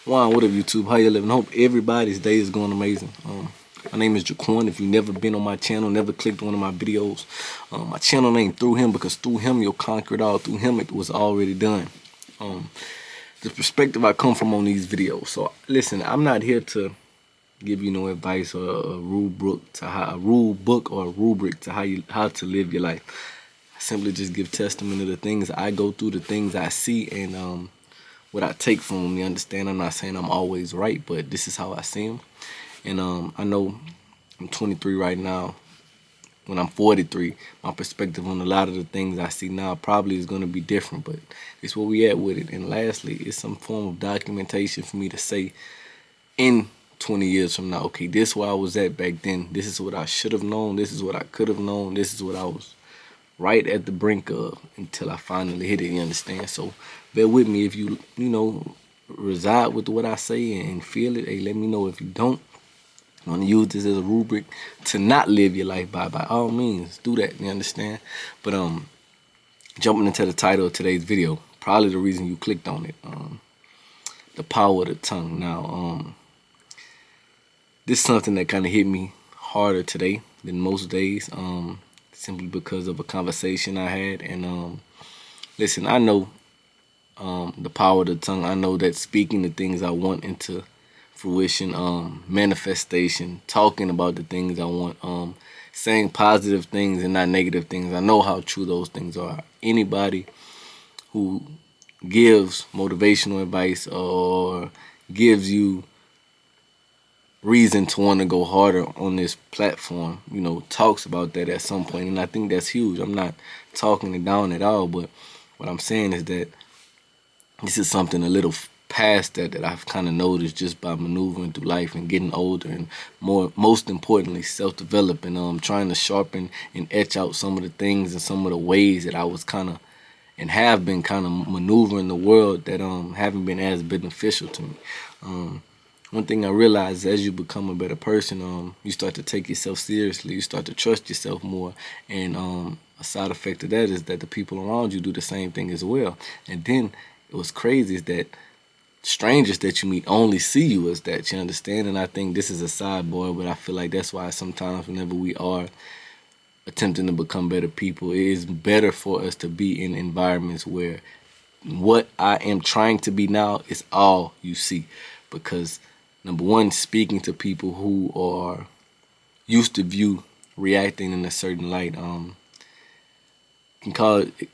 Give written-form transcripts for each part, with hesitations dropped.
Wow, what up, YouTube? How you living? Hope everybody's day is going amazing. My name is Jaquan. If you've never been on my channel, never clicked one of my videos, my channel name Through Him, because through Him you'll conquer it all. Through Him it was already done. The perspective I come from on these videos. So listen, I'm not here to give you no advice or a rule book to how or a rubric to how to live your life. I simply just give testimony to the things I go through, the things I see, and what I take from them. You understand? I'm not saying I'm always right, but this is how I see them. And I know I'm 23 right now. When I'm 43, my perspective on a lot of the things I see now probably is going to be different, but it's where we at with it. And lastly, it's some form of documentation for me to say in 20 years from now, okay, this is where I was at back then. This is what I should have known. This is what I could have known. This is what I was right at the brink of until I finally hit it, you understand? So bear with me if you reside with what I say and feel it. Hey, let me know if you don't. You want to use this as a rubric to not live your life by all means, do that, you understand? But jumping into the title of today's video, probably the reason you clicked on it, the power of the tongue. Now, this is something that kind of hit me harder today than most days. Simply because of a conversation I had. And listen, I know the power of the tongue. I know that speaking the things I want into fruition, manifestation, talking about the things I want, saying positive things and not negative things. I know how true those things are. Anybody who gives motivational advice or gives you reason to want to go harder on this platform, talks about that at some point, and I think that's huge. I'm not talking it down at all, but what I'm saying is that this is something a little past that I've kind of noticed just by maneuvering through life and getting older, and most importantly, self-developing, trying to sharpen and etch out some of the things and some of the ways that I was kind of and have been kind of maneuvering the world that haven't been as beneficial to me. One thing I realized, as you become a better person, you start to take yourself seriously. You start to trust yourself more. And a side effect of that is that the people around you do the same thing as well. And then what's crazy is that strangers that you meet only see you as that, you understand? And I think this is a sidebar, but I feel like that's why sometimes whenever we are attempting to become better people, it is better for us to be in environments where what I am trying to be now is all you see. Because number one, speaking to people who are used to view reacting in a certain light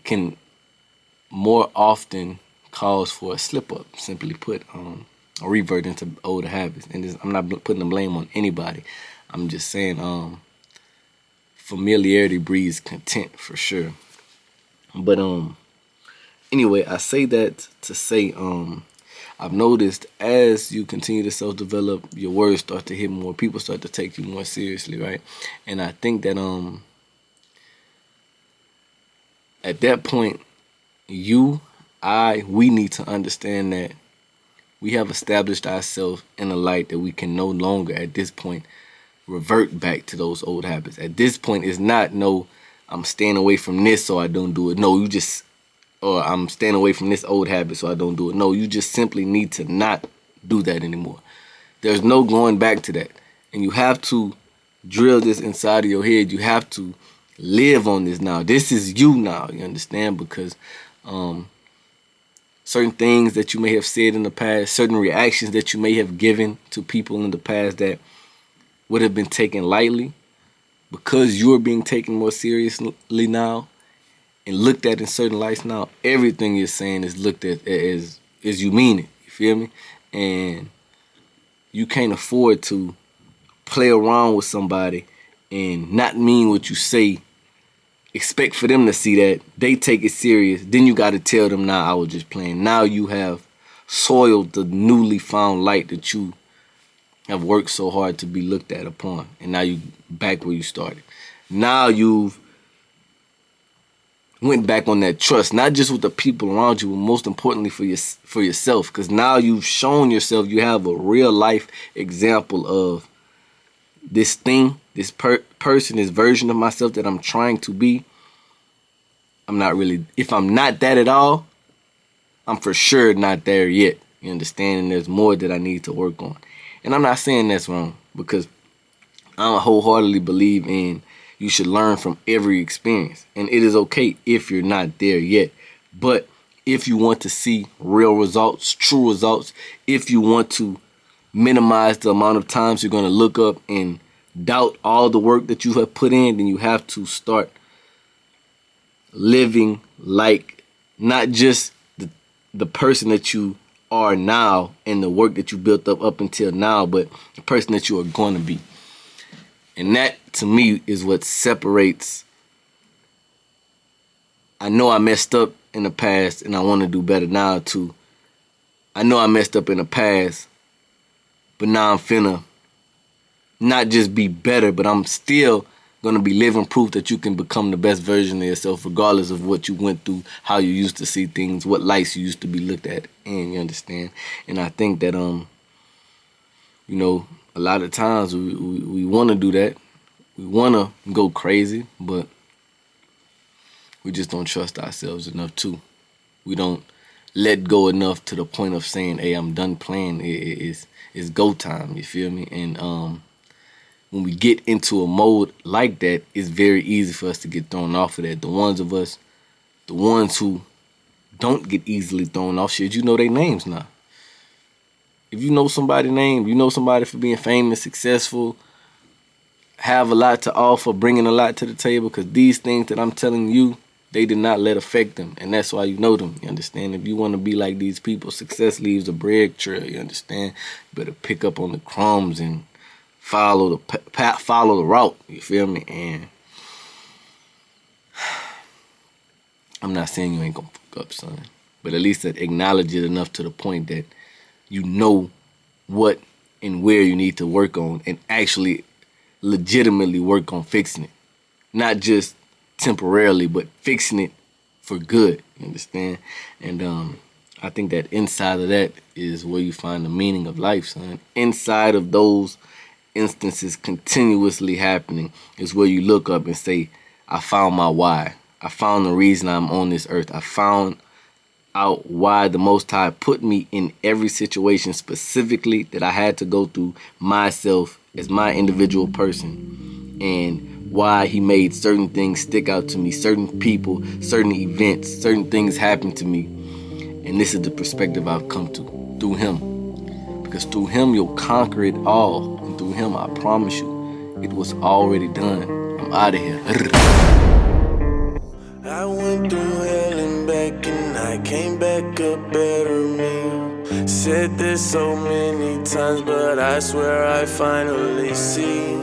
can more often cause for a slip up. Simply put, a revert into older habits. And I'm not putting the blame on anybody. I'm just saying familiarity breeds contempt for sure. But anyway, I say that to say I've noticed as you continue to self-develop, your words start to hit more. People start to take you more seriously, right? And I think that at that point, we need to understand that we have established ourselves in a light that we can no longer, at this point, revert back to those old habits. At this point, it's not, no, I'm staying away from this so I don't do it. No, or I'm staying away from this old habit so I don't do it. No, you just simply need to not do that anymore. There's no going back to that. And you have to drill this inside of your head. You have to live on this now. This is you now, you understand? Because certain things that you may have said in the past, certain reactions that you may have given to people in the past that would have been taken lightly, because you're being taken more seriously now, and looked at in certain lights now, everything you're saying is looked at as you mean it. You feel me? And you can't afford to play around with somebody and not mean what you say. Expect for them to see that, they take it serious. Then you got to tell them, nah, I was just playing. Now you have soiled the newly found light that you have worked so hard to be looked at upon. And now you back where you started. Now you've went back on that trust, not just with the people around you, but most importantly for yourself. Because now you've shown yourself you have a real life example of this thing, this person, this version of myself that I'm trying to be. I'm not really, if I'm not that at all, I'm for sure not there yet. You understand? And there's more that I need to work on. And I'm not saying that's wrong, because I wholeheartedly believe in you should learn from every experience. And it is okay if you're not there yet. But if you want to see real results, true results, if you want to minimize the amount of times you're going to look up and doubt all the work that you have put in, then you have to start living like not just the person that you are now and the work that you built up until now, but the person that you are going to be. And that, to me, is what separates. I know I messed up in the past and I want to do better now, too. I know I messed up in the past, but now I'm finna not just be better, but I'm still going to be living proof that you can become the best version of yourself regardless of what you went through, how you used to see things, what lights you used to be looked at, and you understand. And I think that, you know, a lot of times we want to do that. We want to go crazy, but we just don't trust ourselves enough too. We don't let go enough to the point of saying, hey, I'm done playing. It's go time, you feel me? And when we get into a mode like that, it's very easy for us to get thrown off of that. The ones who don't get easily thrown off shit, you know their names now. If you know somebody's name, you know somebody for being famous, successful, have a lot to offer, bringing a lot to the table, because these things that I'm telling you, they did not let affect them, and that's why you know them, you understand? If you want to be like these people, success leaves a bread trail, you understand? You better pick up on the crumbs and follow the route, you feel me? And I'm not saying you ain't gonna fuck up, son, but at least acknowledge it enough to the point that you know what and where you need to work on, and actually legitimately work on fixing it. Not just temporarily, but fixing it for good, you understand? And I think that inside of that is where you find the meaning of life, son. Inside of those instances continuously happening is where you look up and say, I found my why. I found the reason I'm on this earth. I found out why the Most High put me in every situation specifically that I had to go through myself as my individual person, and why he made certain things stick out to me, certain people, certain events, certain things happen to me. And this is the perspective I've come to through him, because through him you'll conquer it all, and through him I promise you it was already done. I'm out of here. I went through hell and back, and I came back a better me. Said this so many times, but I swear I finally see.